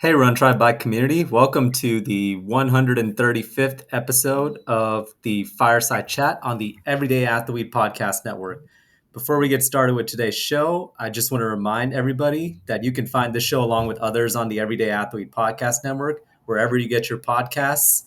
Hey, Run Tribe Bike community. Welcome to the 135th episode of the Fireside Chat on the Everyday Athlete Podcast Network. Before we get started with today's show, I just want to remind everybody that you can find this show along with others on the Everyday Athlete Podcast Network, wherever you get your podcasts,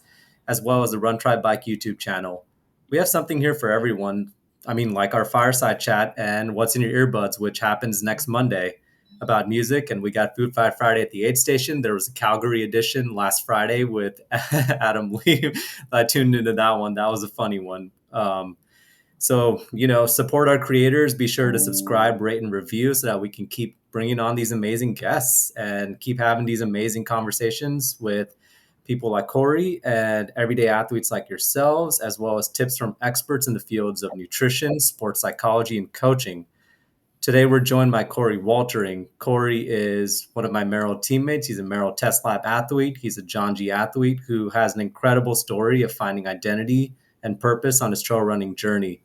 as well as the Run Tribe Bike YouTube channel. We have something here for everyone. Like our Fireside Chat and What's in Your Earbuds, which happens next Monday about music, and we got Food Fight Friday at the aid station. There was a Calgary edition last Friday with Adam Lee. I tuned into that one. That was a funny one. Support our creators. Be sure to subscribe, rate, and review so that we can keep bringing on these amazing guests and keep having these amazing conversations with people like Coree and everyday athletes like yourselves, as well as tips from experts in the fields of nutrition, sports psychology, and coaching. Today, we're joined by Coree Woltering. Coree is one of my Merrill teammates. He's a Merrill Test Lab athlete. He's a John G athlete who has an incredible story of finding identity and purpose on his trail running journey.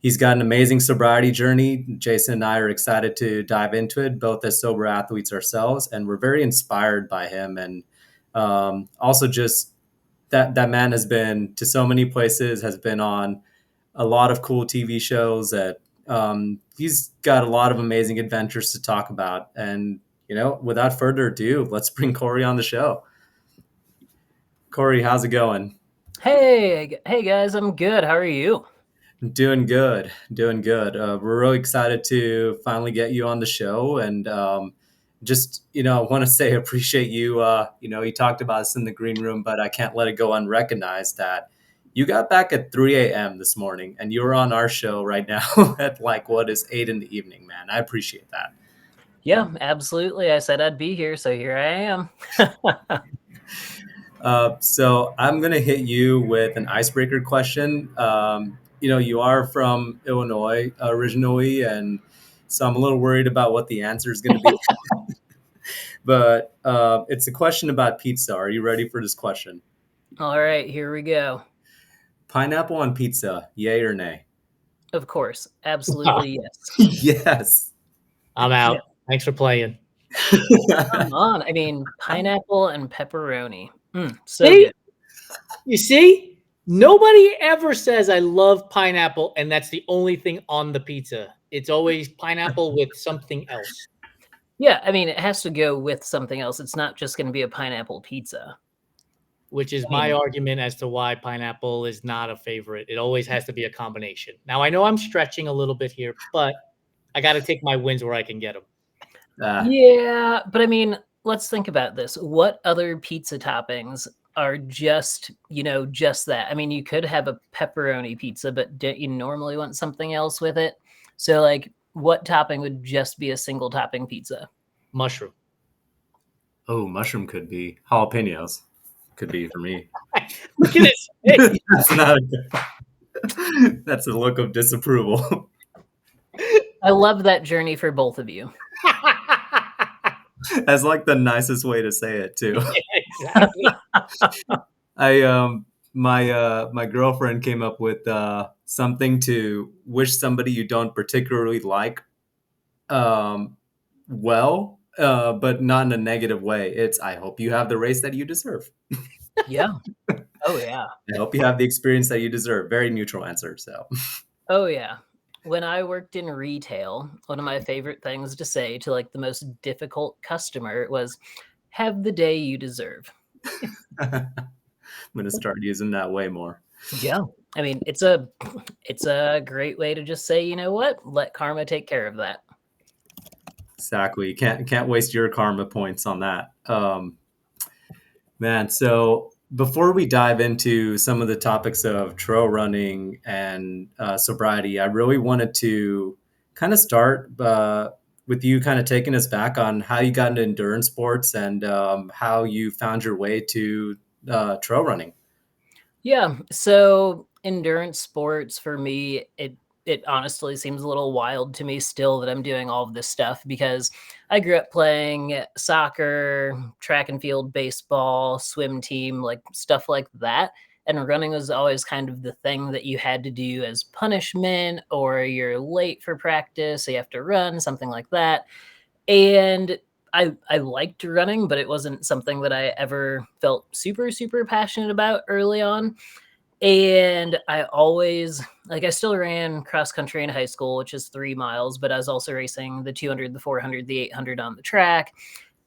He's got an amazing sobriety journey. Jason and I are excited to dive into it, both as sober athletes ourselves, and we're very inspired by him. And also just that man has been to so many places, has been on a lot of cool TV shows that he's got a lot of amazing adventures to talk about. And, without further ado, let's bring Coree on the show. Coree, how's it going? Hey guys, I'm good. How are you? Doing good. We're really excited to finally get you on the show. And I want to say appreciate you. You talked about us in the green room, but I can't let it go unrecognized that you got back at 3 a.m. this morning and you're on our show right now at 8 in the evening, man. I appreciate that. Yeah, absolutely. I said I'd be here, so here I am. So I'm going to hit you with an icebreaker question. You are from Illinois originally, and so I'm a little worried about what the answer is going to be. But it's a question about pizza. Are you ready for this question? All right, here we go. Pineapple on pizza, yay or nay? Of course, absolutely yes. Yes. I'm out. Yeah. Thanks for playing. Come on. Pineapple and pepperoni. So good. You see? Nobody ever says I love pineapple and that's the only thing on the pizza. It's always pineapple with something else. Yeah, it has to go with something else. It's not just going to be a pineapple pizza. Which is my argument as to why pineapple is not a favorite. It always has to be a combination. Now, I know I'm stretching a little bit here, but I got to take my wins where I can get them. Yeah, but let's think about this. What other pizza toppings are just that? You could have a pepperoni pizza, but don't you normally want something else with it? So, what topping would just be a single topping pizza? Mushroom. Oh, mushroom could be. Jalapenos could be for me. Look at his face. That's a look of disapproval. I love that journey for both of you. That's the nicest way to say it too. Yeah, exactly. My girlfriend came up with something to wish somebody you don't particularly like but not in a negative way. It's, I hope you have the race that you deserve. Yeah. Oh yeah. I hope you have the experience that you deserve. Very neutral answer. So. Oh yeah. When I worked in retail, one of my favorite things to say to the most difficult customer was, "Have the day you deserve." I'm going to start using that way more. Yeah. It's a great way to just say, you know what? Let karma take care of that. Exactly. You can't waste your karma points on that. Man, so before we dive into some of the topics of trail running and sobriety, I really wanted to kind of start with you kind of taking us back on how you got into endurance sports and how you found your way to trail running. Yeah. So endurance sports for me, it honestly seems a little wild to me still that I'm doing all of this stuff, because I grew up playing soccer, track and field, baseball, swim team, stuff like that. And running was always kind of the thing that you had to do as punishment, or you're late for practice, so you have to run, something like that. And I liked running, but it wasn't something that I ever felt super, super passionate about early on. And I always, like, I still ran cross country in high school, which is 3 miles, but I was also racing the 200, the 400, the 800 on the track.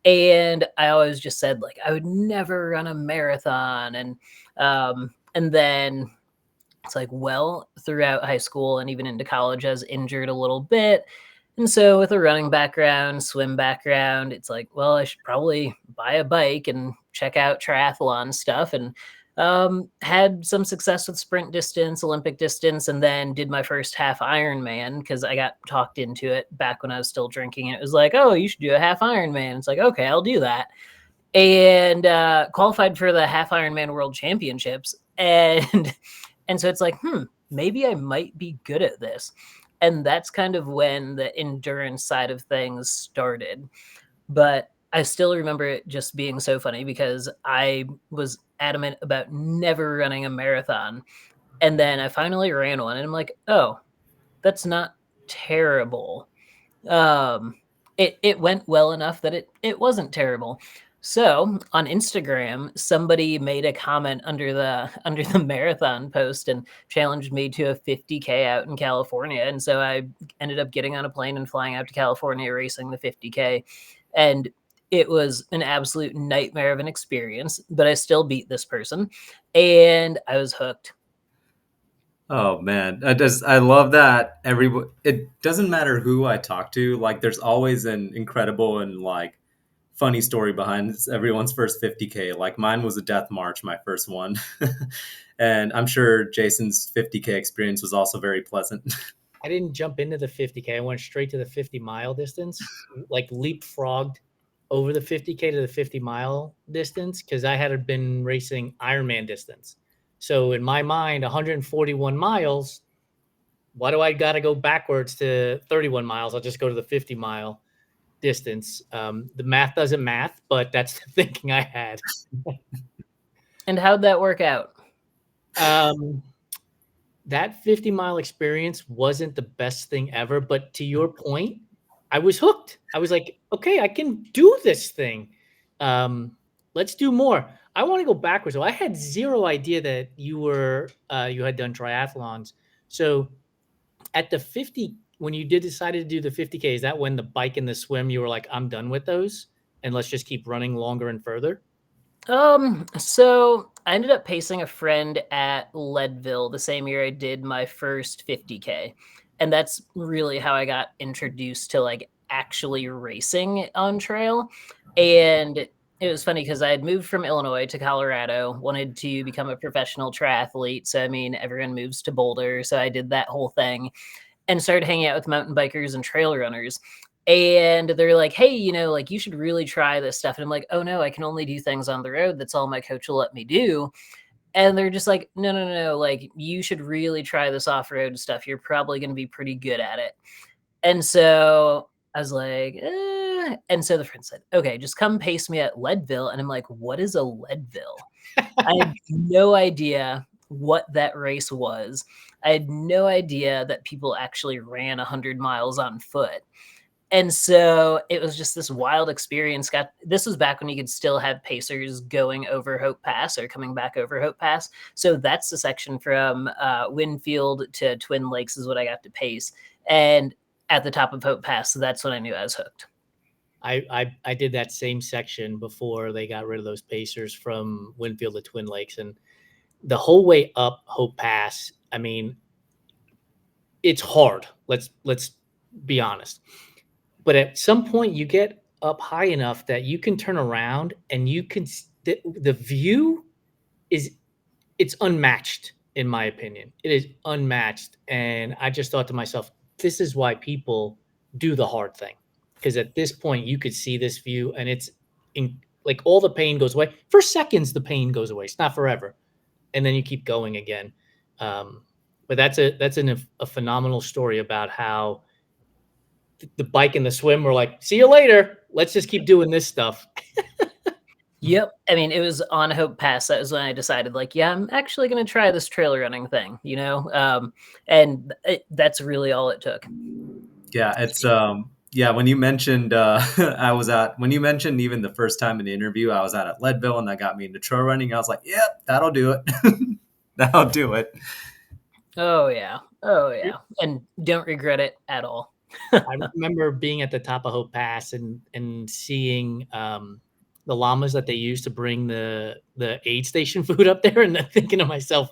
And I always just said, like, I would never run a marathon. And then it's like, well, throughout high school and even into college, I was injured a little bit. And so with a running background, swim background, it's like, well, I should probably buy a bike and check out triathlon stuff. And had some success with sprint distance, Olympic distance, and then did my first half Ironman because I got talked into it back when I was still drinking. It was like, oh, you should do a half Ironman. It's like, okay, I'll do that. And qualified for the half Ironman World Championships. And so it's like, maybe I might be good at this. And that's kind of when the endurance side of things started. But I still remember it just being so funny because I was adamant about never running a marathon. And then I finally ran one and I'm like, oh, that's not terrible. It went well enough that it wasn't terrible. So on Instagram, somebody made a comment under the marathon post and challenged me to a 50K out in California. And so I ended up getting on a plane and flying out to California, racing the 50K. And it was an absolute nightmare of an experience, but I still beat this person and I was hooked. Oh man, I love that. It doesn't matter who I talk to. Like, there's always an incredible and like funny story behind everyone's first 50K. Like, mine was a death march, my first one, and I'm sure Jason's 50K experience was also very pleasant. I didn't jump into the 50K. I went straight to the 50-mile distance, like leapfrogged over the 50K to the 50-mile distance because I had been racing Ironman distance. So in my mind, 141 miles, why do I got to go backwards to 31 miles? I'll just go to the 50-mile distance. The math doesn't math, but that's the thinking I had. And how'd that work out? That 50-mile experience wasn't the best thing ever, but to your point, I was hooked. I was like, okay, I can do this thing. Let's do more. I want to go backwards. So I had zero idea that you had done triathlons. So at the 50, when you decided to do the 50K, is that when the bike and the swim, you were like, I'm done with those and let's just keep running longer and further? So I ended up pacing a friend at Leadville the same year I did my first 50K. And that's really how I got introduced to like actually racing on trail. And it was funny because I had moved from Illinois to Colorado, wanted to become a professional triathlete. So, I mean, everyone moves to Boulder. So I did that whole thing and started hanging out with mountain bikers and trail runners. And they're like, hey, like you should really try this stuff. And I'm like, oh no, I can only do things on the road. That's all my coach will let me do. And they're just like, no, like you should really try this off-road stuff. You're probably going to be pretty good at it. And so I was like, And so the friend said, okay, just come pace me at Leadville. And I'm like, what is a Leadville? I had no idea what that race was. I had no idea that people actually ran 100 miles on foot. And so it was just this wild experience. This was back when you could still have pacers going over Hope Pass or coming back over Hope Pass. So that's the section from Winfield to Twin Lakes is what I got to pace. And at the top of Hope Pass, so that's when I knew I was hooked. I did that same section before they got rid of those pacers from Winfield to Twin Lakes. And the whole way up Hope Pass, I mean, it's hard. Let's be honest. But at some point you get up high enough that you can turn around and you can, the view it's unmatched in my opinion. It is unmatched. And I just thought to myself, this is why people do the hard thing. Because at this point you could see this view and it's like all the pain goes away. For seconds, the pain goes away. It's not forever. And then you keep going again. But that's a phenomenal story about how the bike and the swim were like, see you later. Let's just keep doing this stuff. Yep. I mean, it was on Hope Pass. That was when I decided, like, yeah, I'm actually going to try this trail running thing, and that's really all it took. Yeah, it's Yeah, when you mentioned when you mentioned even the first time in the interview, I was out at Leadville and that got me into trail running. I was like, yep, that'll do it. That'll do it. Oh yeah. Oh yeah. And don't regret it at all. I remember being at the top of Hope Pass and seeing the llamas that they use to bring the aid station food up there, and then thinking to myself,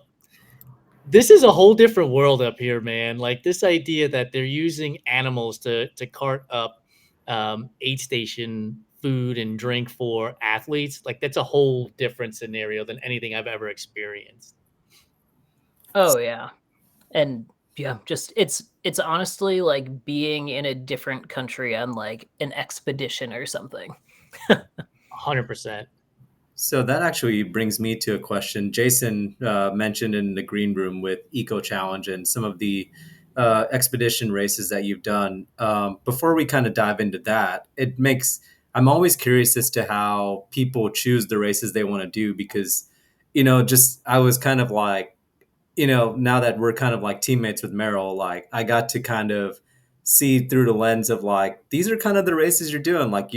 this is a whole different world up here, man. Like this idea that they're using animals to cart up aid station food and drink for athletes, like that's a whole different scenario than anything I've ever experienced. Oh yeah. And yeah, just it's honestly like being in a different country on like an expedition or something. 100%. So that actually brings me to a question. Jason mentioned in the green room with Eco Challenge and some of the expedition races that you've done. Before we kind of dive into that, I'm always curious as to how people choose the races they want to do because, I was kind of like, now that we're kind of like teammates with Merrill, like I got to kind of see through the lens of like, these are kind of the races you're doing. Like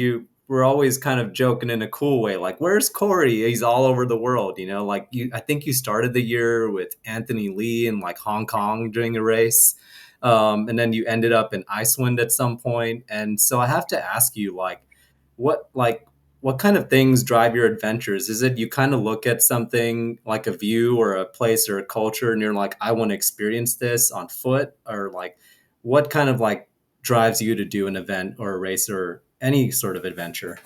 we're always kind of joking in a cool way. Like, where's Coree? He's all over the world, like I think you started the year with Anthony Lee in like Hong Kong doing a race. And then you ended up in Iceland at some point. And so I have to ask you what kind of things drive your adventures? Is it you kind of look at something like a view or a place or a culture and you're like, I want to experience this on foot? Or like, what kind of like drives you to do an event or a race or any sort of adventure?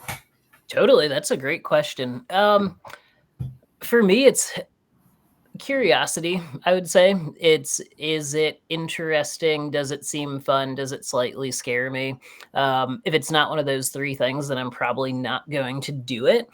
Totally. That's a great question. For me, it's curiosity, I would say. Is it interesting? Does it seem fun? Does it slightly scare me? If it's not one of those three things, then I'm probably not going to do it.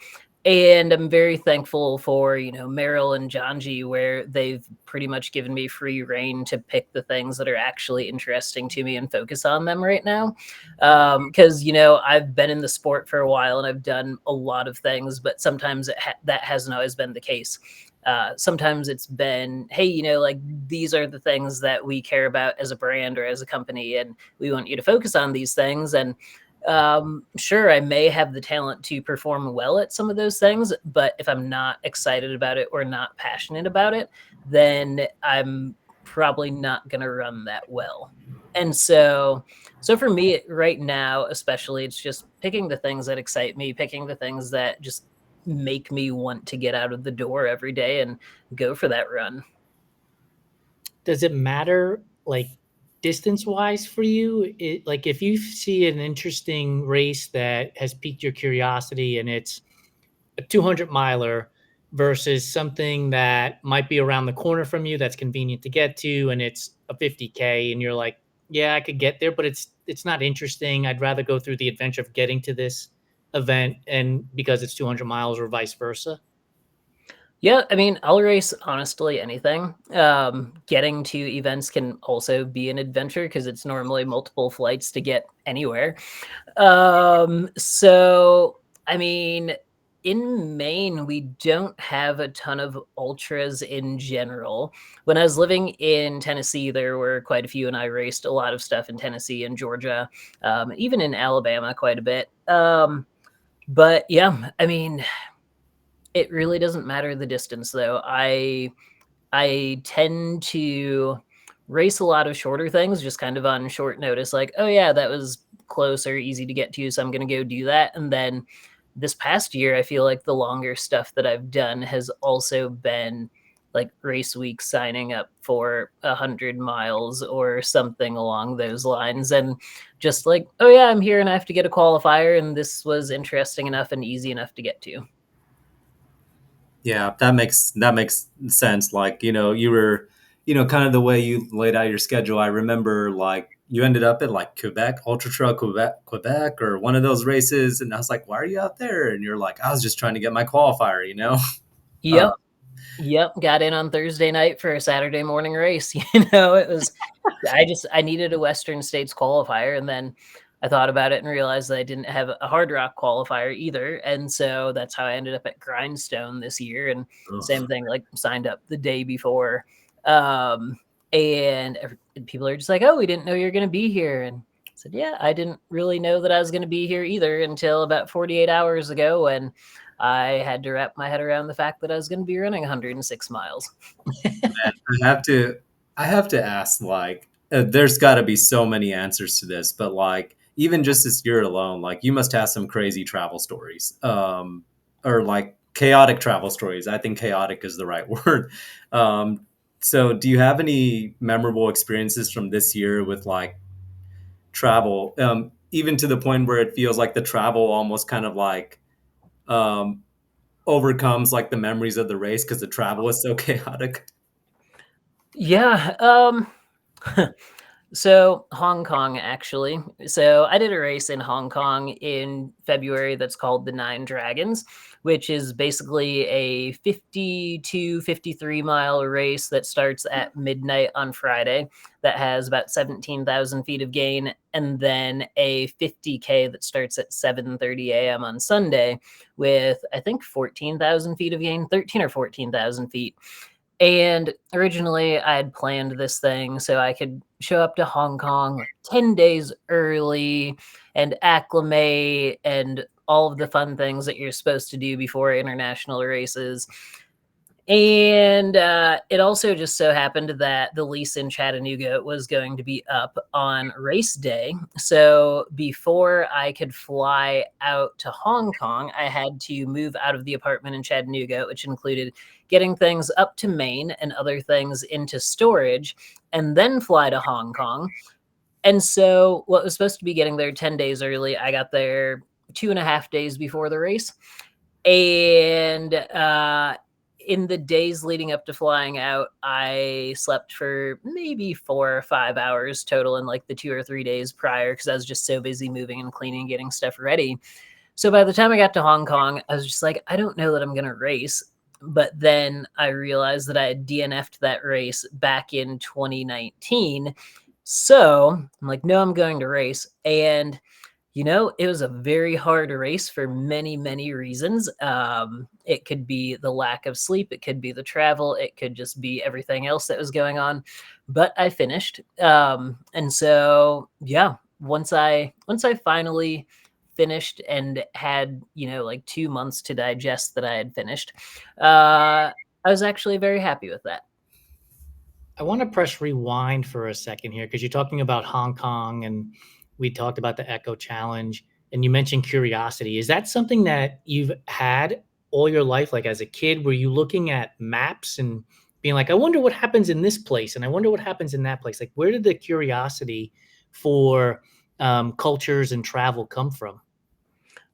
And I'm very thankful for, Meryl and Janji, where they've pretty much given me free reign to pick the things that are actually interesting to me and focus on them right now. Because, I've been in the sport for a while and I've done a lot of things, but sometimes that hasn't always been the case. Sometimes it's been, hey, like these are the things that we care about as a brand or as a company, and we want you to focus on these things. And sure, I may have the talent to perform well at some of those things, but if I'm not excited about it or not passionate about it, then I'm probably not going to run that well. And so for me right now, especially, it's just picking the things that excite me, picking the things that just make me want to get out of the door every day and go for that run. Does it matter like distance wise for you? Like if you see an interesting race that has piqued your curiosity and it's a 200 miler versus something that might be around the corner from you that's convenient to get to and it's a 50K and you're like, yeah, I could get there, but it's not interesting. I'd rather go through the adventure of getting to this event and because it's 200 miles or vice versa. Yeah, I mean, I'll race honestly anything. Getting to events can also be an adventure because it's normally multiple flights to get anywhere. So, I mean, in Maine, we don't have a ton of ultras in general. When I was living in Tennessee, there were quite a few, and I raced a lot of stuff in Tennessee and Georgia, even in Alabama quite a bit. But yeah, I mean, it really doesn't matter the distance, though. I tend to race a lot of shorter things, just kind of on short notice, like, oh yeah, that was close or easy to get to, so I'm going to go do that. And then this past year, I feel like the longer stuff that I've done has also been like race week, signing up for 100 miles or something along those lines. And just like, oh yeah, I'm here and I have to get a qualifier, and this was interesting enough and easy enough to get to. Yeah, that makes sense. Like, you were, kind of the way you laid out your schedule. I remember like you ended up at like Quebec, Ultra Trail Quebec, or one of those races. And I was like, why are you out there? And you're like, I was just trying to get my qualifier. Yep. Yep. Got in on Thursday night for a Saturday morning race. It was, I needed a Western States qualifier. And then I thought about it and realized that I didn't have a Hard Rock qualifier either. And so that's how I ended up at Grindstone this year. And same thing, like signed up the day before. And people are just like, oh, we didn't know you were going to be here. And said, yeah, I didn't really know that I was going to be here either until about 48 hours ago when I had to wrap my head around the fact that I was going to be running 106 miles. I have to ask, like, there's got to be so many answers to this, but like, even just this year alone, like, you must have some crazy travel stories, or like chaotic travel stories. I think chaotic is the right word. Um, so, do you have any memorable experiences from this year with like travel, even to the point where it feels like the travel almost kind of like um, overcomes like the memories of the race because the travel is so chaotic? Yeah. So Hong Kong, actually. So I did a race in Hong Kong in February that's called the Nine Dragons, which is basically a 52, 53-mile race that starts at midnight on Friday that has about 17,000 feet of gain, and then a 50K that starts at 7:30 a.m. on Sunday with, I think, 14,000 feet of gain, 13 or 14,000 feet. And originally, I had planned this thing so I could show up to Hong Kong like 10 days early and acclimate and all of the fun things that you're supposed to do before international races. And it also just so happened that the lease in Chattanooga was going to be up on race day. So before I could fly out to Hong Kong, I had to move out of the apartment in Chattanooga, which included getting things up to Maine and other things into storage, and then fly to Hong Kong. And so what was supposed to be getting there 10 days early, I got there 2.5 days before the race. And in the days leading up to flying out, I slept for maybe 4 or 5 hours total in like the 2 or 3 days prior because I was just so busy moving and cleaning, getting stuff ready. So by the time I got to Hong Kong, I was just like, I don't know that I'm going to race. But then I realized that I had DNF'd that race back in 2019. So I'm like, no, I'm going to race. And it was a very hard race for many, many reasons. It could be the lack of sleep. It could be the travel. It could just be everything else that was going on. But I finished. And so, yeah, once I finally finished and had, like 2 months to digest that I had finished, I was actually very happy with that. I want to press rewind for a second here because you're talking about Hong Kong and we talked about the Echo Challenge and you mentioned curiosity. Is that something that you've had all your life? Like as a kid, were you looking at maps and being like, I wonder what happens in this place and I wonder what happens in that place? Like, where did the curiosity for cultures and travel come from?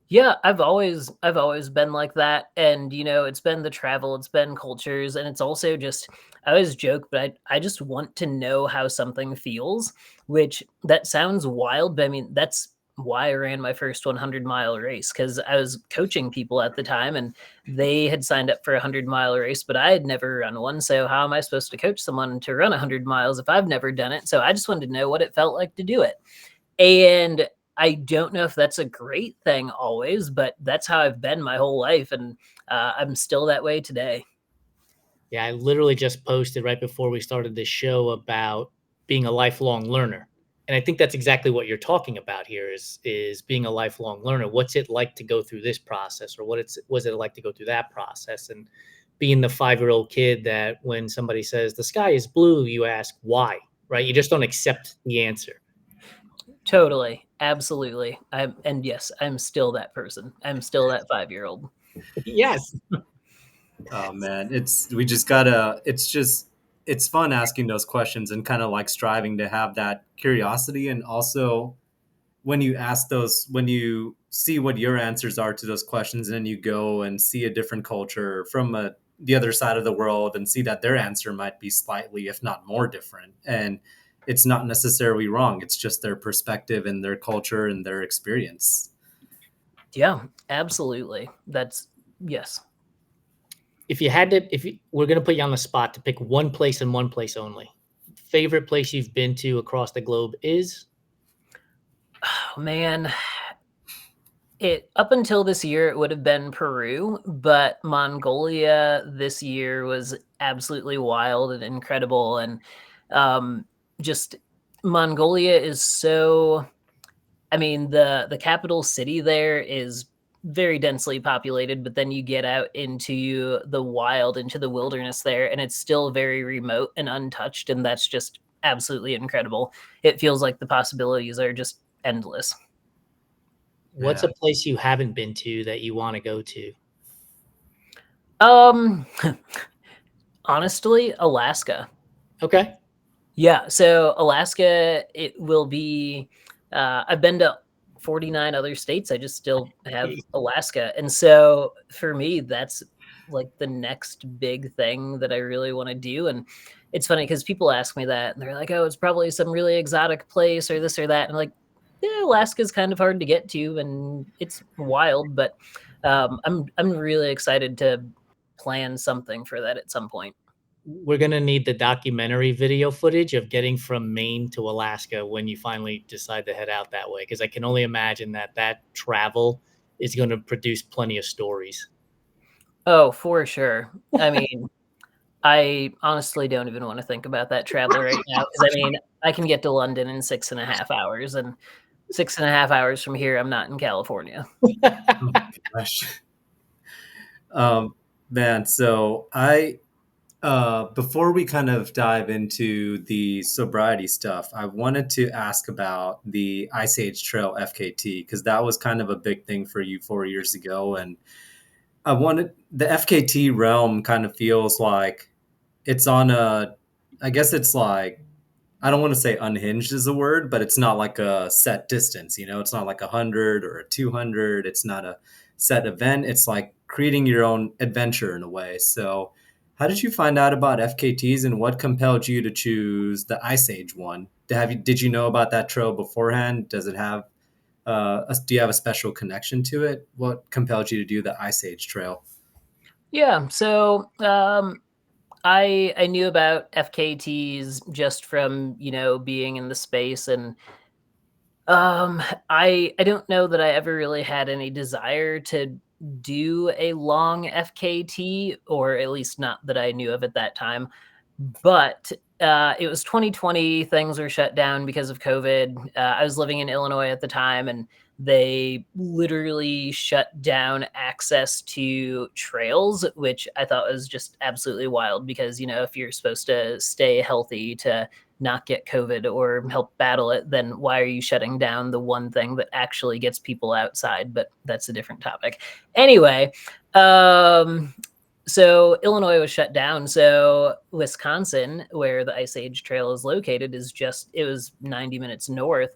Yeah, I've always been like that. And it's been the travel, it's been cultures, and it's also just, I always joke, but I just want to know how something feels, which that sounds wild, but I mean that's why I ran my first 100-mile race, because I was coaching people at the time and they had signed up for a 100-mile race, but I had never run one. So how am I supposed to coach someone to run 100 miles if I've never done it? So I just wanted to know what it felt like to do it. And I don't know if that's a great thing always, but that's how I've been my whole life. And I'm still that way today. Yeah, I literally just posted right before we started this show about being a lifelong learner. And I think that's exactly what you're talking about here is being a lifelong learner. What's it like to go through this process, or was it like to go through that process? And being the 5-year-old kid that when somebody says the sky is blue, you ask why, right? You just don't accept the answer. Totally. Absolutely. And yes, I'm still that person. I'm still that 5-year-old. Yes. Oh man, we just gotta. It's fun asking those questions and kind of like striving to have that curiosity, and also when you ask those, when you see what your answers are to those questions, and then you go and see a different culture from the other side of the world and see that their answer might be slightly, if not more, different, and it's not necessarily wrong. It's just their perspective and their culture and their experience. Yeah, absolutely. Yes. We're going to put you on the spot to pick one place and one place only. Favorite place you've been to across the globe is? Oh, man. Up until this year, it would have been Peru, but Mongolia this year was absolutely wild and incredible. And just Mongolia is so I mean, the capital city there is very densely populated, but then you get out into the wild, into the wilderness there, and it's still very remote and untouched, and that's just absolutely incredible. It feels like the possibilities are just endless. What's Yeah. a place you haven't been to that you want to go to? Um, honestly, Alaska. Okay. Yeah, so Alaska, it will be. I've been to 49 other states. I just still have Alaska, and so for me, that's like the next big thing that I really want to do. And it's funny because people ask me that, and they're like, "Oh, it's probably some really exotic place or this or that." And I'm like, "Yeah, Alaska's kind of hard to get to, and it's wild." But I'm really excited to plan something for that at some point. We're gonna need the documentary video footage of getting from Maine to Alaska when you finally decide to head out that way, because I can only imagine that that travel is going to produce plenty of stories. Oh, for sure. I mean, I honestly don't even wanna think about that travel right now because, I mean, I can get to London in 6.5 hours, and 6.5 hours from here, I'm not in California. Oh my gosh. Um, Man, so before we kind of dive into the sobriety stuff, I wanted to ask about the Ice Age Trail FKT because that was kind of a big thing for you 4 years ago. And I wanted the FKT realm kind of feels like it's on a, I guess it's like, I don't want to say unhinged is a word, but it's not like a set distance. It's not like 100 or a 200. It's not a set event. It's like creating your own adventure in a way. So, how did you find out about FKTs and what compelled you to choose the Ice Age one? Did you know about that trail beforehand? Does it have do you have a special connection to it? What compelled you to do the Ice Age Trail? Yeah, so, I knew about FKTs just from, being in the space, and, um, I don't know that I ever really had any desire to do a long FKT, or at least not that I knew of at that time. But, it was 2020, things were shut down because of COVID. I was living in Illinois at the time, and they literally shut down access to trails, which I thought was just absolutely wild because, if you're supposed to stay healthy to not get COVID or help battle it, then why are you shutting down the one thing that actually gets people outside? But that's a different topic. Anyway, um, so Illinois was shut down. So Wisconsin, where the Ice Age Trail is located, it was 90 minutes north.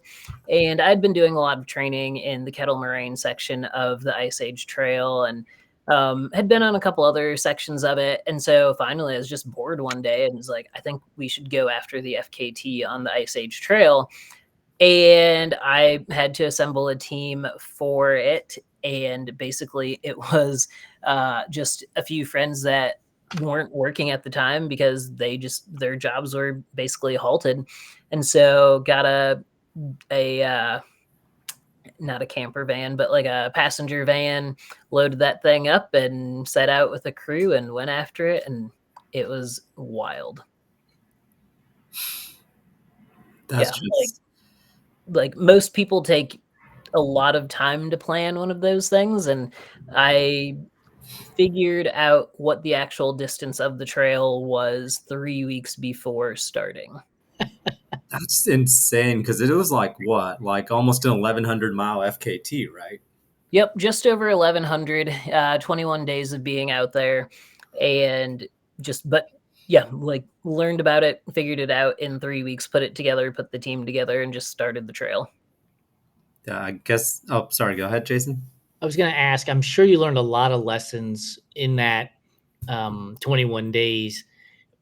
And I'd been doing a lot of training in the Kettle Moraine section of the Ice Age Trail, and had been on a couple other sections of it. And so finally I was just bored one day and was like, I think we should go after the FKT on the Ice Age Trail. And I had to assemble a team for it. And basically, it was just a few friends that weren't working at the time because their jobs were basically halted. And so got a not a camper van, but like a passenger van, loaded that thing up and set out with a crew and went after it. And it was wild. That's Yeah. just Like most people take a lot of time to plan one of those things, and I figured out what the actual distance of the trail was 3 weeks before starting. that's insane because it was like what, like almost an 1,100-mile FKT, right? Yep, just over 1,100, 21 days of being out there, and but yeah, like learned about it, figured it out in 3 weeks, put it together, put the team together, and just started the trail. Yeah, I guess. Oh, sorry. Go ahead, Jason. I was going to ask, I'm sure you learned a lot of lessons in that 21 days.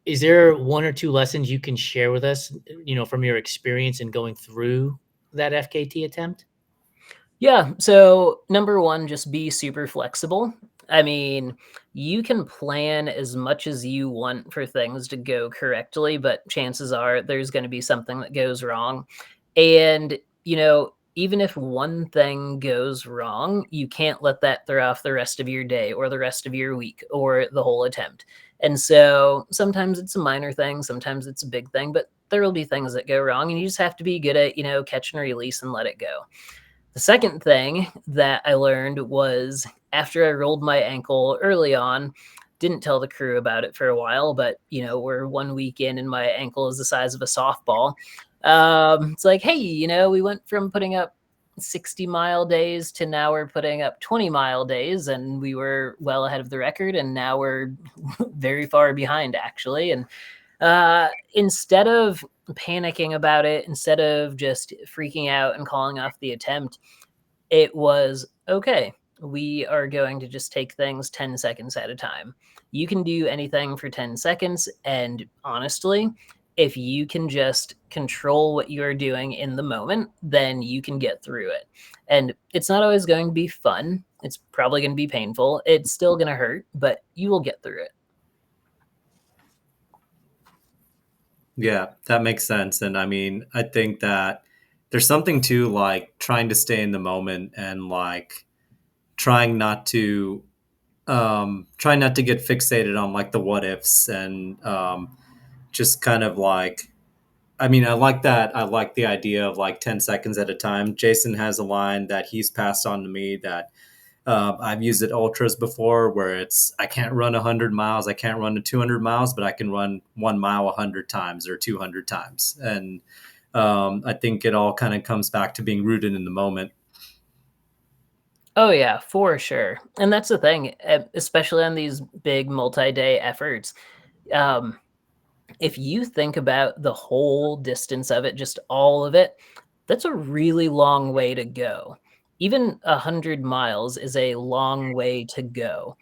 Is there one or two lessons you can share with us, from your experience in going through that FKT attempt? Yeah. So, number one, just be super flexible. I mean, you can plan as much as you want for things to go correctly, but chances are there's going to be something that goes wrong. And, even if one thing goes wrong, you can't let that throw off the rest of your day or the rest of your week or the whole attempt. And so sometimes it's a minor thing, sometimes it's a big thing, but there will be things that go wrong, and you just have to be good at, catch and release and let it go. The second thing that I learned was after I rolled my ankle early on, didn't tell the crew about it for a while, but we're 1 week in and my ankle is the size of a softball. It's like, hey, we went from putting up 60-mile days to now we're putting up 20-mile days, and we were well ahead of the record, and now we're very far behind actually. And instead of panicking about it, instead of just freaking out and calling off the attempt, it was okay. We are going to just take things 10 seconds at a time. You can do anything for 10 seconds. And honestly, if you can just control what you're doing in the moment, then you can get through it. And it's not always going to be fun. It's probably going to be painful. It's still going to hurt, but you will get through it. Yeah, that makes sense. And I mean, I think that there's something to like trying to stay in the moment and like trying not to get fixated on like the what ifs and just kind of like, I mean, I like that. I like the idea of like 10 seconds at a time. Jason has a line that he's passed on to me that I've used at ultras before, where it's I can't run 100 miles, I can't run to 200 miles, but I can run 1 mile 100 times or 200 times. And I think it all kind of comes back to being rooted in the moment. Oh yeah, for sure. And that's the thing, especially on these big multi-day efforts. If you think about the whole distance of it, just all of it, that's a really long way to go. Even 100 miles is a long way to go.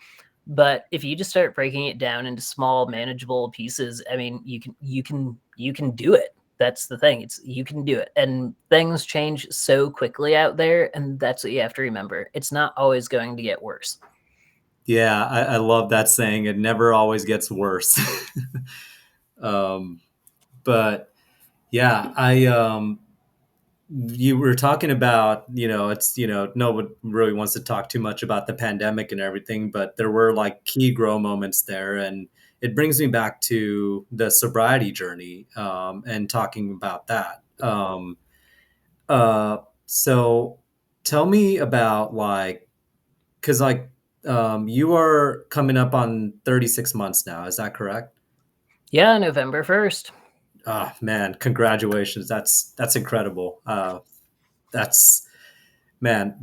But if you just start breaking it down into small, manageable pieces, I mean, you can do it. That's the thing. You can do it. And things change so quickly out there, and that's what you have to remember. It's not always going to get worse. Yeah, I love that saying. It never always gets worse. But yeah, you were talking about, it's, nobody really wants to talk too much about the pandemic and everything, but there were like key grow moments there. And it brings me back to the sobriety journey and talking about that. So tell me about like, because like you are coming up on 36 months now. Is that correct? Yeah, November 1st. Oh man, congratulations. That's incredible. That's man,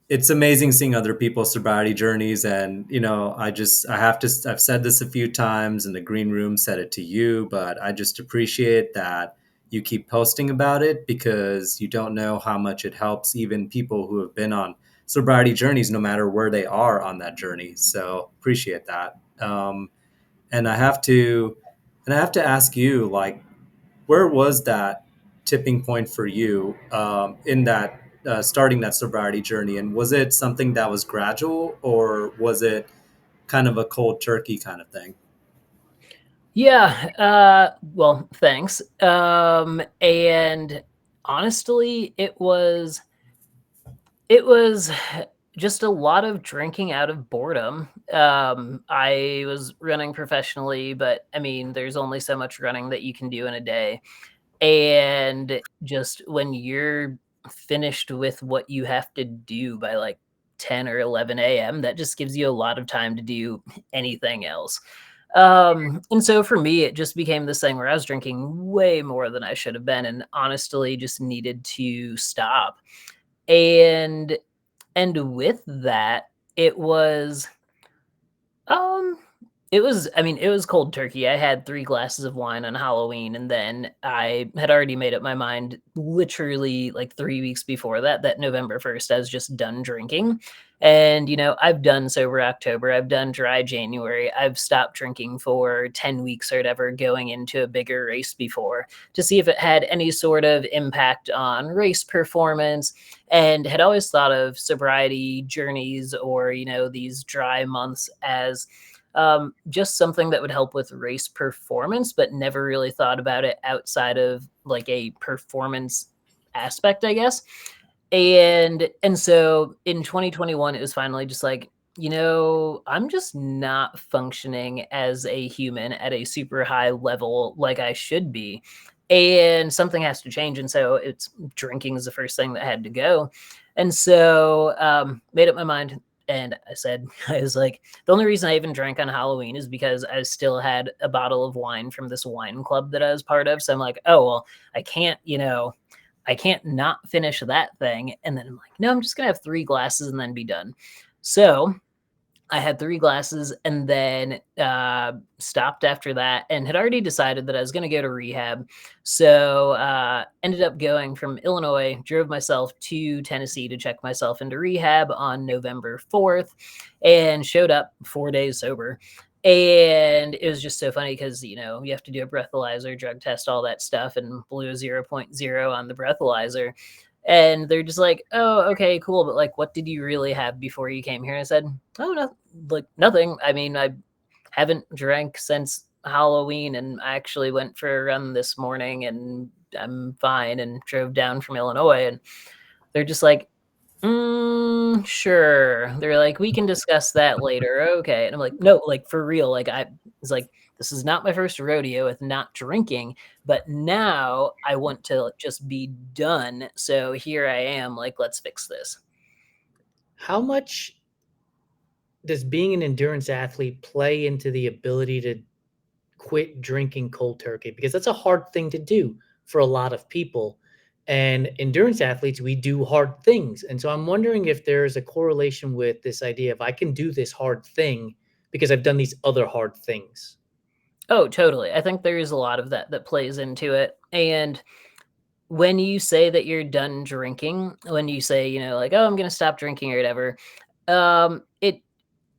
it's amazing seeing other people's sobriety journeys. And I've said this a few times in the green room, said it to you, but I just appreciate that you keep posting about it, because you don't know how much it helps even people who have been on sobriety journeys, no matter where they are on that journey. So appreciate that. And I have to ask you, like, where was that tipping point for you in that starting that sobriety journey? And was it something that was gradual, or was it kind of a cold turkey kind of thing? Yeah, well, thanks. And honestly, it was just a lot of drinking out of boredom. I was running professionally, but I mean, there's only so much running that you can do in a day. And just when you're finished with what you have to do by like 10 or 11 a.m., that just gives you a lot of time to do anything else. And so for me, it just became this thing where I was drinking way more than I should have been, and honestly just needed to stop. And with that, it was um I mean, it was cold turkey. I had 3 glasses of wine on Halloween, and then I had already made up my mind literally like 3 weeks before that, that November 1st, I was just done drinking. And, I've done sober October, I've done dry January, I've stopped drinking for 10 weeks or whatever going into a bigger race before to see if it had any sort of impact on race performance, and had always thought of sobriety journeys or, these dry months as just something that would help with race performance, but never really thought about it outside of like a performance aspect, I guess. And so in 2021, it was finally just like, I'm just not functioning as a human at a super high level like I should be. and something has to change. And so it's drinking is the first thing that had to go. And so made up my mind. And I said, I was like, the only reason I even drank on Halloween is because I still had a bottle of wine from this wine club that I was part of. So I'm like, oh, well, I can't not finish that thing. And then I'm like, no, I'm just going to have 3 glasses and then be done. So I had 3 glasses and then stopped after that, and had already decided that I was going to go to rehab. So ended up going from Illinois, drove myself to Tennessee to check myself into rehab on November 4th, and showed up 4 days sober. And it was just so funny because, you have to do a breathalyzer, drug test, all that stuff, and blew a 0.0 on the breathalyzer. And they're just like, oh, okay, cool. But like, what did you really have before you came here? And I said, oh, no, like nothing. I mean, I haven't drank since Halloween, and I actually went for a run this morning and I'm fine, and drove down from Illinois. And they're just like, sure. They're like, we can discuss that later. Okay. And I'm like, no, like for real. Like I was like, this is not my first rodeo with not drinking, but now I want to just be done. So here I am, like, let's fix this. How much does being an endurance athlete play into the ability to quit drinking cold turkey? Because that's a hard thing to do for a lot of people. And endurance athletes, we do hard things. And so I'm wondering if there's a correlation with this idea of I can do this hard thing because I've done these other hard things. Oh, totally. I think there is a lot of that plays into it. And when you say that you're done drinking, when you say, like, oh, I'm going to stop drinking or whatever, it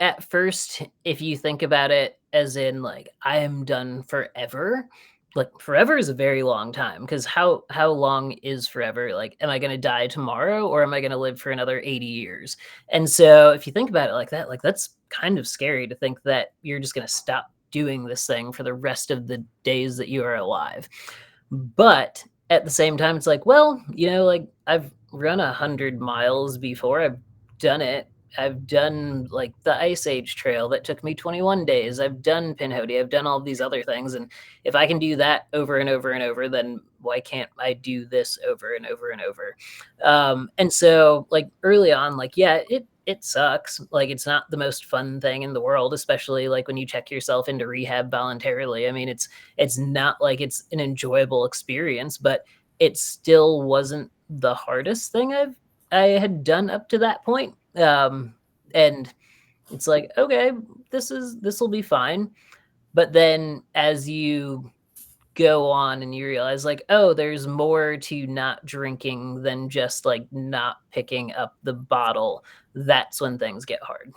at first, if you think about it as in like, I am done forever, like forever is a very long time, because how long is forever? Like, am I going to die tomorrow, or am I going to live for another 80 years? And so if you think about it like that, like that's kind of scary to think that you're just going to stop doing this thing for the rest of the days that you are alive. But at the same time, it's like, well, like I've run 100 miles before. I've done it. I've done like the Ice Age Trail that took me 21 days. I've done Pinhoti. I've done all these other things. And if I can do that over and over and over, then why can't I do this over and over and over? And so like early on, like, yeah, it sucks. Like, it's not the most fun thing in the world, especially like when you check yourself into rehab voluntarily. I mean, it's not like it's an enjoyable experience, but it still wasn't the hardest thing I had done up to that point. And it's like, okay, this will be fine. But then as you go on and you realize like, oh, there's more to not drinking than just like not picking up the bottle, that's when things get hard.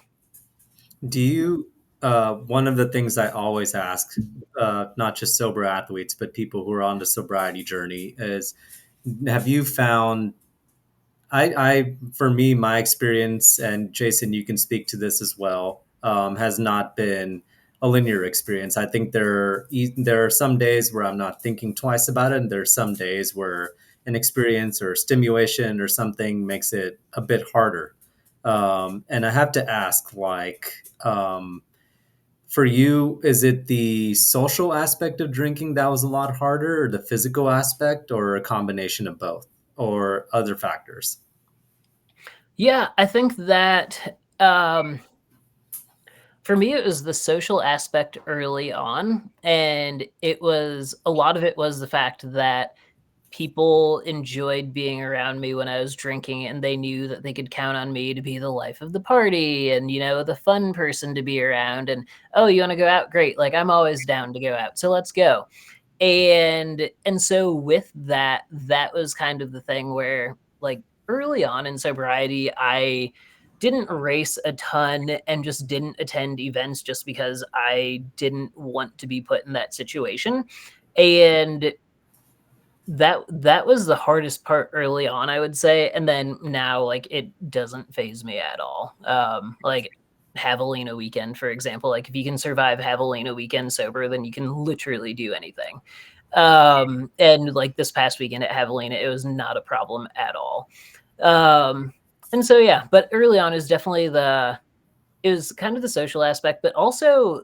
Do you, one of the things I always ask, not just sober athletes, but people who are on the sobriety journey is, have you found, for me, my experience, and Jason, you can speak to this as well, has not been a linear experience. I think there are some days where I'm not thinking twice about it, and there are some days where an experience or stimulation or something makes it a bit harder. And I have to ask, like, for you, is it the social aspect of drinking that was a lot harder, or the physical aspect, or a combination of both, or other factors? Yeah, I think that for me, it was the social aspect early on. And a lot of it was the fact that people enjoyed being around me when I was drinking, and they knew that they could count on me to be the life of the party and, the fun person to be around. And, oh, you want to go out? Great. Like, I'm always down to go out. So let's go. And so with that was kind of the thing where, like, early on in sobriety, I didn't race a ton and just didn't attend events just because I didn't want to be put in that situation. And that was the hardest part early on, I would say. And then now, like, it doesn't faze me at all. Like Javelina weekend, for example, like if you can survive Javelina weekend sober, then you can literally do anything. And like this past weekend at Javelina, it was not a problem at all. And so, yeah, but early on is definitely it was kind of the social aspect, but also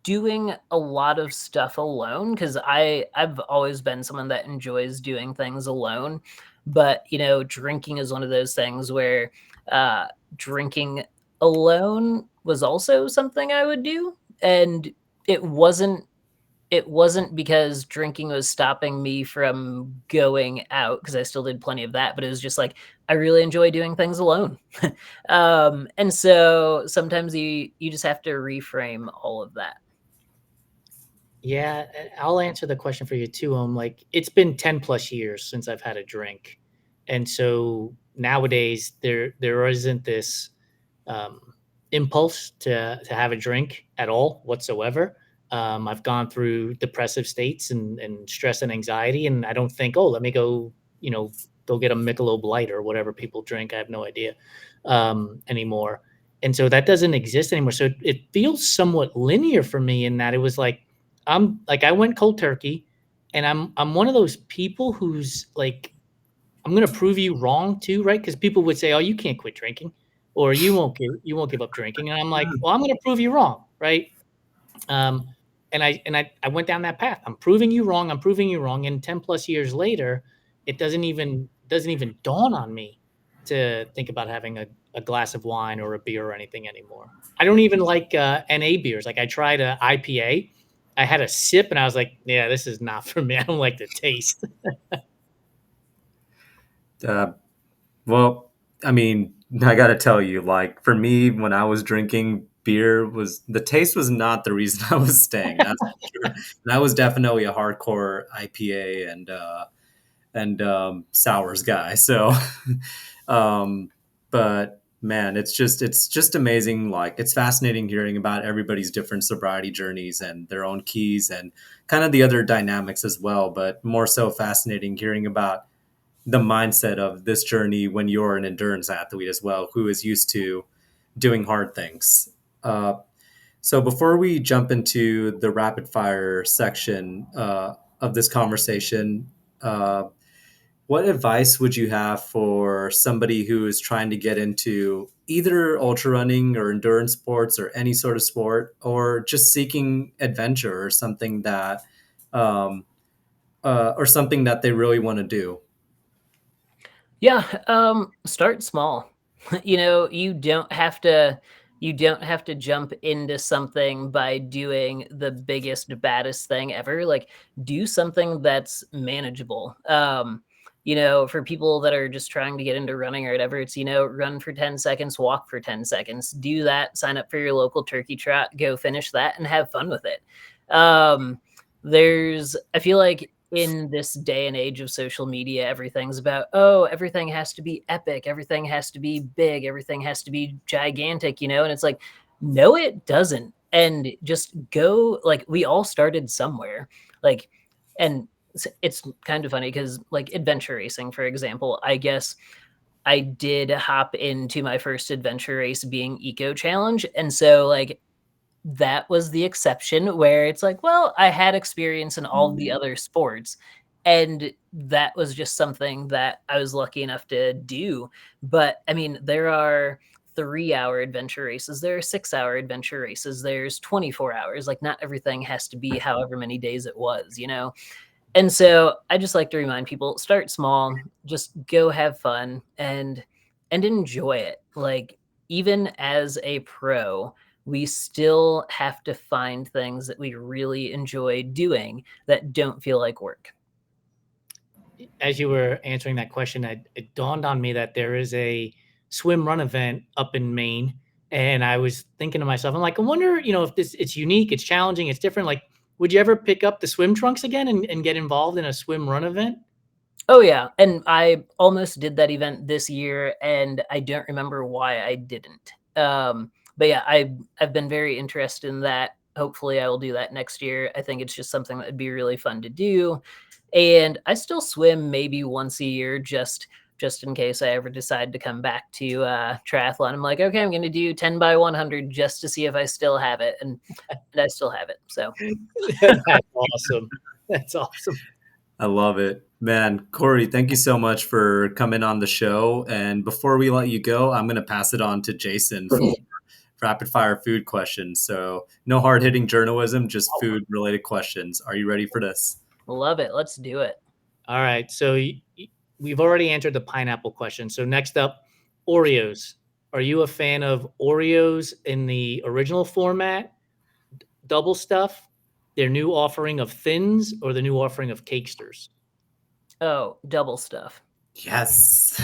doing a lot of stuff alone, because I've always been someone that enjoys doing things alone. But drinking is one of those things where drinking alone was also something I would do, and it wasn't because drinking was stopping me from going out, because I still did plenty of that, but it was just like I really enjoy doing things alone. And so sometimes you just have to reframe all of that. Yeah, I'll answer the question for you too. Like, it's been 10 plus years since I've had a drink. And so nowadays there isn't this um, impulse to have a drink at all whatsoever. I've gone through depressive states and stress and anxiety, and I don't think, oh, let me go, go get a Michelob Light or whatever people drink. I have no idea anymore. And so that doesn't exist anymore. So it feels somewhat linear for me in that it was like, I went cold turkey, and I'm one of those people who's like, I'm gonna prove you wrong too, right? Because people would say, "Oh, you can't quit drinking, or you won't give up drinking," and I'm like, "Well, I'm gonna prove you wrong, right?" Um, and I went down that path. I'm proving you wrong. I'm proving you wrong. And 10 plus years later, it doesn't even dawn on me to think about having a glass of wine or a beer or anything anymore. I don't even like NA beers. Like, I tried a IPA. I had a sip and I was like, yeah, this is not for me. I don't like the taste. Uh, well, I mean, I got to tell you, like for me, when I was drinking beer, was the taste was not the reason I was staying. That's for sure. And I was definitely a hardcore IPA and sours guy. So, um, but man, it's just amazing. Like it's fascinating hearing about everybody's different sobriety journeys and their own keys and kind of the other dynamics as well. But more so fascinating hearing about the mindset of this journey when you're an endurance athlete as well, who is used to doing hard things. Uh, so before we jump into the rapid fire section of this conversation, uh, what advice would you have for somebody who is trying to get into either ultra running or endurance sports or any sort of sport, or just seeking adventure um, or something that they really want to do? Yeah, start small. You don't have to jump into something by doing the biggest, baddest thing ever. Like, do something that's manageable. For people that are just trying to get into running or whatever, it's, run for 10 seconds, walk for 10 seconds. Do that, sign up for your local turkey trot, go finish that and have fun with it. I feel like in this day and age of social media, everything's about, oh, everything has to be epic, everything has to be big, everything has to be gigantic, and it's like, no, it doesn't. And just go, like, we all started somewhere. Like, and it's kind of funny because, like, adventure racing, for example, I guess I did hop into my first adventure race being Eco Challenge. And so, like, that was the exception where it's like, well, I had experience in all of the other sports. And that was just something that I was lucky enough to do. But I mean, there are 3-hour adventure races, there are 6-hour adventure races, there's 24 hours. Like, not everything has to be however many days it was. And so I just like to remind people, start small, just go have fun and enjoy it. Like, even as a pro, we still have to find things that we really enjoy doing that don't feel like work. As you were answering that question, it dawned on me that there is a swim run event up in Maine. And I was thinking to myself, I'm like, I wonder, if it's unique, it's challenging, it's different. Like, would you ever pick up the swim trunks again and get involved in a swim run event? Oh yeah, and I almost did that event this year, and I don't remember why I didn't. But yeah, I've been very interested in that. Hopefully, I will do that next year. I think it's just something that would be really fun to do, and I still swim maybe once a year, just in case I ever decide to come back to triathlon. I'm like, okay, I'm going to do 10 by 100 just to see if I still have it, and I still have it. So That's awesome. That's awesome. I love it. Man, Corey, thank you so much for coming on the show. And before we let you go, I'm going to pass it on to Jason rapid fire food questions. So no hard hitting journalism, just food related questions. Are you ready for this? Love it. Let's do it. All right. So we've already answered the pineapple question. So next up, Oreos. Are you a fan of Oreos in the original format, double stuff, their new offering of thins, or the new offering of cakesters? Oh, double stuff. Yes.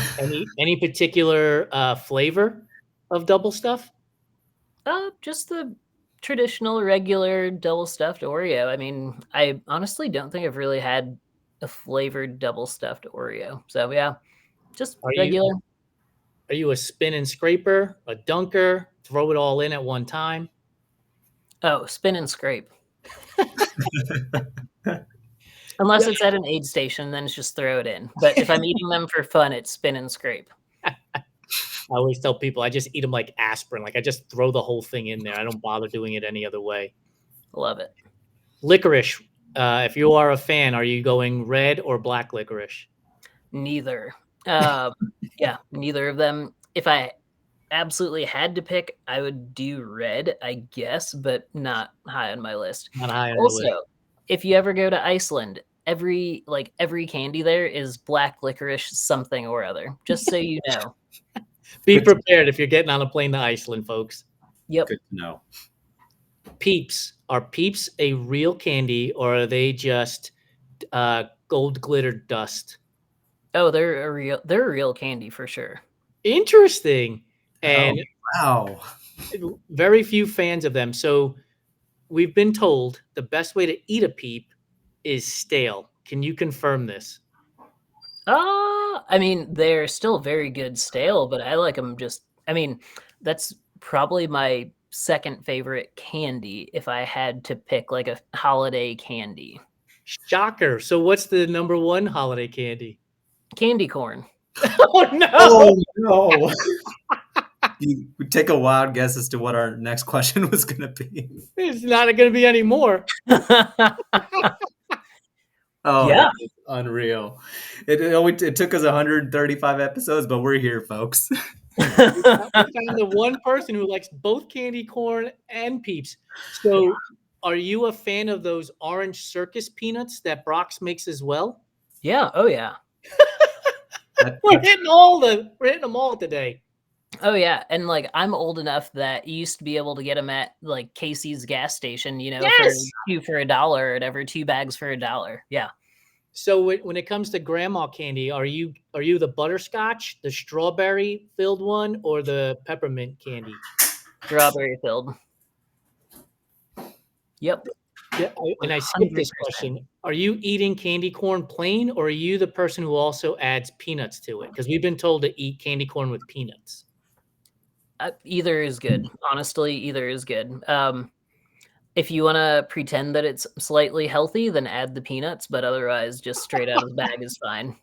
Any particular flavor of double stuff? Just the traditional, regular double stuffed Oreo. I mean, I honestly don't think I've really had a flavored double stuffed Oreo. So yeah, just regular. Are you a spin and scraper, a dunker, throw it all in at one time? Oh, spin and scrape. Unless it's at an aid station, then it's just throw it in. But if I'm eating them for fun, it's spin and scrape. I always tell people I just eat them like aspirin. Like I just throw the whole thing in there. I don't bother doing it any other way. Love it. Licorice. If you are a fan, are you going red or black licorice? Neither. Yeah, neither of them. If I absolutely had to pick, I would do red, I guess, but not high on my list. Not high on the list. Also, if you ever go to Iceland, every candy there is black licorice something or other. Just so you know. Be prepared if you're getting on a plane to Iceland, folks. Yep. Good to know. Peeps. Are Peeps a real candy or are they just gold glittered dust? Oh, they're a real candy for sure. Interesting. And wow. Very few fans of them. So we've been told the best way to eat a Peep is stale. Can you confirm this? I mean, they're still very good stale, but I like them that's probably my second favorite candy if I had to pick like a holiday candy. Shocker. So what's the number one holiday candy? Candy corn. Oh, no. Oh, no. We take a wild guess as to what our next question was going to be. It's not going to be any more. Oh, yeah. Unreal. It took us 135 episodes, but we're here, folks. We found the one person who likes both candy corn and Peeps. So are you a fan of those orange circus peanuts that Brock's makes as well? Yeah. Oh, yeah. We're hitting them all today. Oh yeah, and like I'm old enough that you used to be able to get them at like Casey's gas station, Yes! for $2 or whatever, 2 bags for $1. Yeah. So when it comes to grandma candy, are you the butterscotch, the strawberry filled one, or the peppermint candy? Strawberry filled. Yep. Yeah, and I skipped this question. Are you eating candy corn plain, or are you the person who also adds peanuts to it? Because we've been told to eat candy corn with peanuts. Either is good. Honestly, either is good. If you want to pretend that it's slightly healthy, then add the peanuts, but otherwise just straight out of the bag is fine.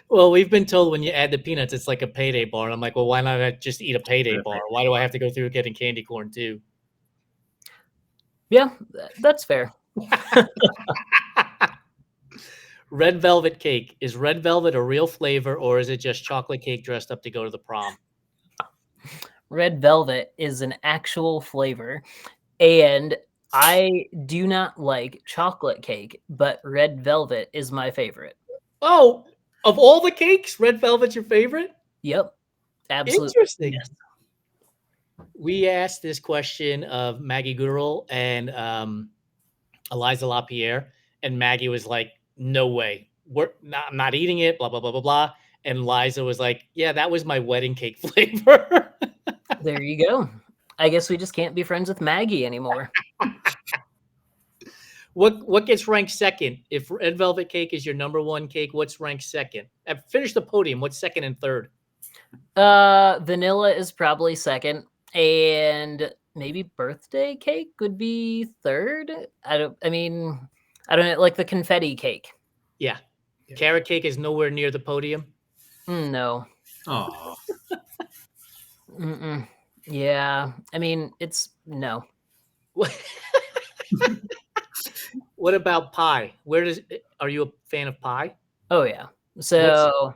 Well, we've been told when you add the peanuts, it's like a payday bar. And I'm like, well, why not just eat a payday bar? Why do I have to go through getting candy corn too? Yeah, that's fair. Red velvet cake. Is red velvet a real flavor, or is it just chocolate cake dressed up to go to the prom? Red velvet is an actual flavor, and I do not like chocolate cake, but red velvet is my favorite. Oh, of all the cakes, red velvet's your favorite? Yep. Absolutely. Interesting. Yes. We asked this question of Maggie Goodall and Eliza LaPierre, and Maggie was like, no way. I'm not eating it, blah, blah, blah, blah, blah. And Liza was like, yeah, that was my wedding cake flavor. There you go. I guess we just can't be friends with Maggie anymore. What gets ranked second? If red velvet cake is your number one cake, what's ranked second? Finish the podium. What's second and third? Vanilla is probably second, and maybe birthday cake would be third. I don't know, like the confetti cake. Yeah. Carrot cake is nowhere near the podium. No. Oh. Yeah. I mean, it's no. What about pie? Are you a fan of pie? Oh yeah. So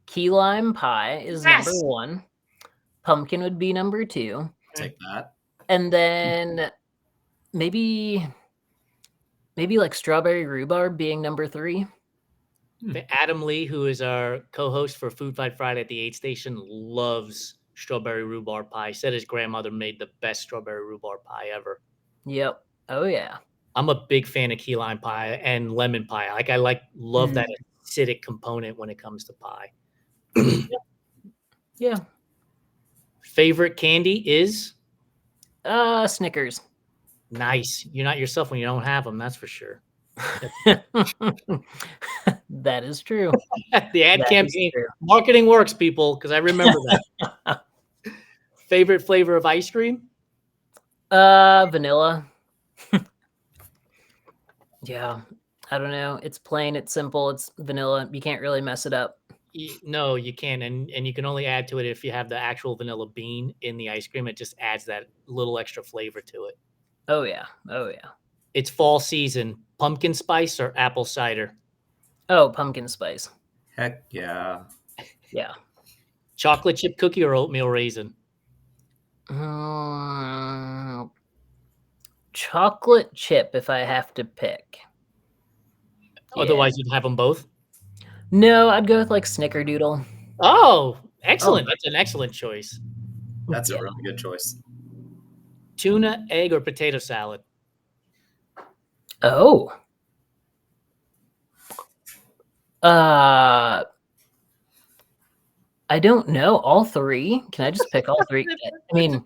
key lime pie is number one. Pumpkin would be number two. Take that. And then maybe like strawberry rhubarb being number 3. Adam Lee, who is our co-host for Food Fight Friday at the 8 station, loves strawberry rhubarb pie. Said his grandmother made the best strawberry rhubarb pie ever. Yep. Oh yeah. I'm a big fan of key lime pie and lemon pie. I love that acidic component when it comes to pie. Yeah. Favorite candy is? Snickers. Nice. You're not yourself when you don't have them, that's for sure. That is true. The ad campaign. Marketing works, people, because I remember that. Favorite flavor of ice cream? Vanilla. Yeah. I don't know. It's plain, it's simple, it's vanilla. You can't really mess it up. No, you can. And you can only add to it if you have the actual vanilla bean in the ice cream. It just adds that little extra flavor to it. Oh, yeah. Oh, yeah. It's fall season. Pumpkin spice or apple cider? Oh, pumpkin spice. Heck yeah. Yeah. Chocolate chip cookie or oatmeal raisin? Chocolate chip if I have to pick. Otherwise, you'd have them both? No, I'd go with like Snickerdoodle. Oh, excellent. That's an excellent choice. That's a really good choice. Tuna, egg, or potato salad? Oh. I don't know. All 3? Can I just pick all 3? I mean,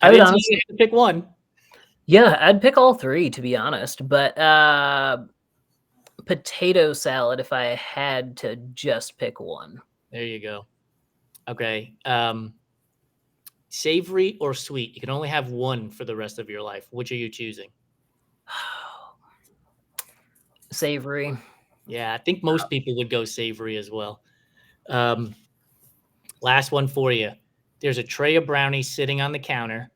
I would honestly have to pick one. Yeah, I'd pick all 3 to be honest, but potato salad if I had to just pick one. There you go. Okay. Savory or sweet? You can only have one for the rest of your life. Which are you choosing? Savory. Yeah, I think most people would go savory as well. Last one for you. There's a tray of brownies sitting on the counter.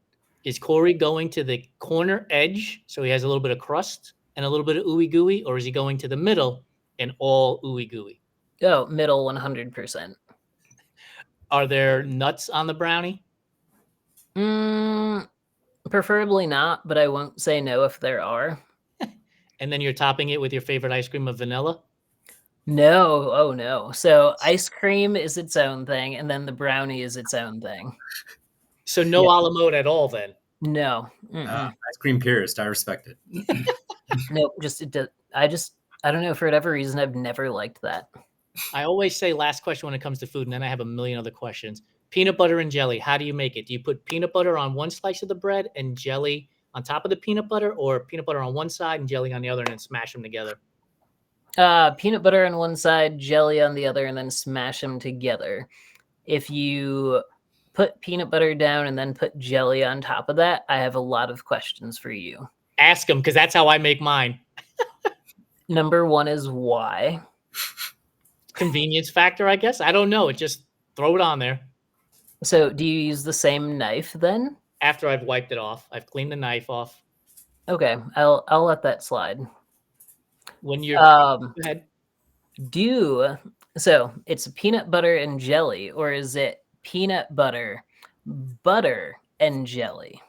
Is Corey going to the corner edge so he has a little bit of crust and a little bit of ooey gooey, or is he going to the middle and all ooey gooey? Oh, middle 100%. Are there nuts on the brownie? Preferably not, but I won't say no if there are. And then you're topping it with your favorite ice cream of vanilla? No. Oh, no. So ice cream is its own thing, and then the brownie is its own thing. So no a la mode at all then? No. Ice cream purist. I respect it. Nope. I don't know. For whatever reason, I've never liked that. I always say last question when it comes to food, and then I have a million other questions. Peanut butter and jelly. How do you make it? Do you put peanut butter on one slice of the bread and jelly on top of the peanut butter, or peanut butter on one side and jelly on the other and then smash them together? Peanut butter on one side, jelly on the other, and then smash them together. If you put peanut butter down and then put jelly on top of that, I have a lot of questions for you. Ask them, because that's how I make mine. Number 1 is why? Convenience factor, I guess. I don't know. Just throw it on there. So do you use the same knife then? After I've wiped it off. I've cleaned the knife off. Okay, I'll let that slide. When you're go ahead. So it's peanut butter and jelly, or is it peanut butter and jelly?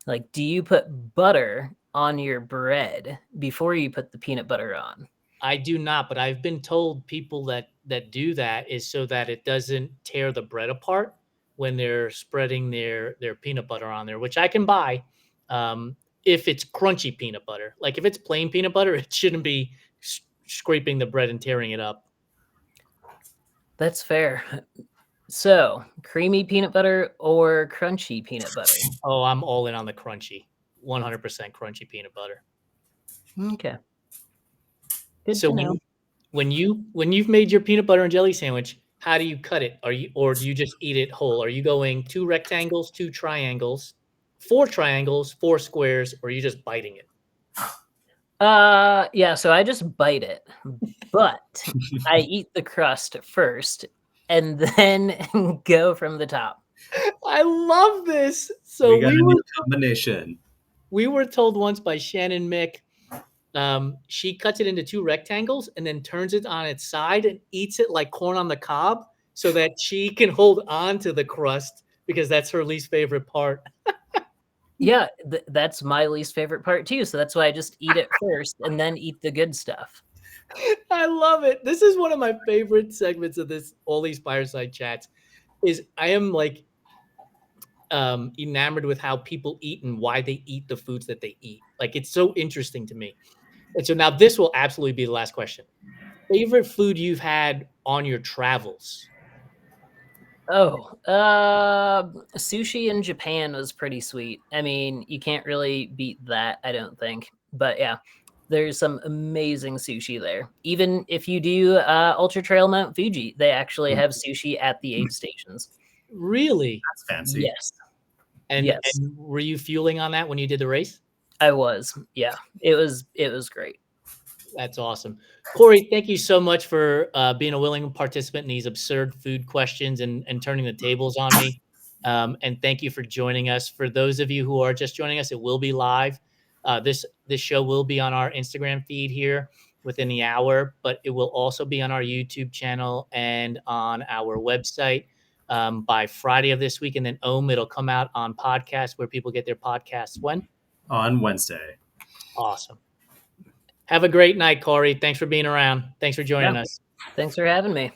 Like, do you put butter on your bread before you put the peanut butter on? I do not, but I've been told people that do that is so that it doesn't tear the bread apart when they're spreading their peanut butter on there, which I can buy if it's crunchy peanut butter. Like if it's plain peanut butter, it shouldn't be scraping the bread and tearing it up. That's fair. So, creamy peanut butter or crunchy peanut butter? Oh, I'm all in on the crunchy. 100% crunchy peanut butter. Okay. Good so to know. when you've made your peanut butter and jelly sandwich, how do you cut it? Or do you just eat it whole? Are you going 2 rectangles, 2 triangles, 4 triangles, 4 squares, or are you just biting it? Yeah, so I just bite it, but I eat the crust first and then go from the top. I love this. So we got a new combination. We were told once by Shannon Mick, she cuts it into 2 rectangles and then turns it on its side and eats it like corn on the cob so that she can hold on to the crust because that's her least favorite part. Yeah, that's my least favorite part too. So that's why I just eat it first and then eat the good stuff. I love it. This is one of my favorite segments of all these fireside chats. Is I am like enamored with how people eat and why they eat the foods that they eat. Like it's so interesting to me. And so now this will absolutely be the last question. Favorite food you've had on your travels? Oh, sushi in Japan was pretty sweet. I mean, you can't really beat that, I don't think. But yeah, there's some amazing sushi there. Even if you do Ultra Trail Mount Fuji, they actually have sushi at the aid stations. Really? That's fancy. Yes. And Yes. were you fueling on that when you did the race? I was. Yeah. It was great. That's awesome. Coree, thank you so much for being a willing participant in these absurd food questions and turning the tables on me. And thank you for joining us. For those of you who are just joining us, it will be live. This show will be on our Instagram feed here within the hour, but it will also be on our YouTube channel and on our website by Friday of this week. And then it'll come out on podcast where people get their podcasts when? On Wednesday. Awesome. Have a great night, Coree. Thanks for being around. Thanks for joining us. Thanks for having me.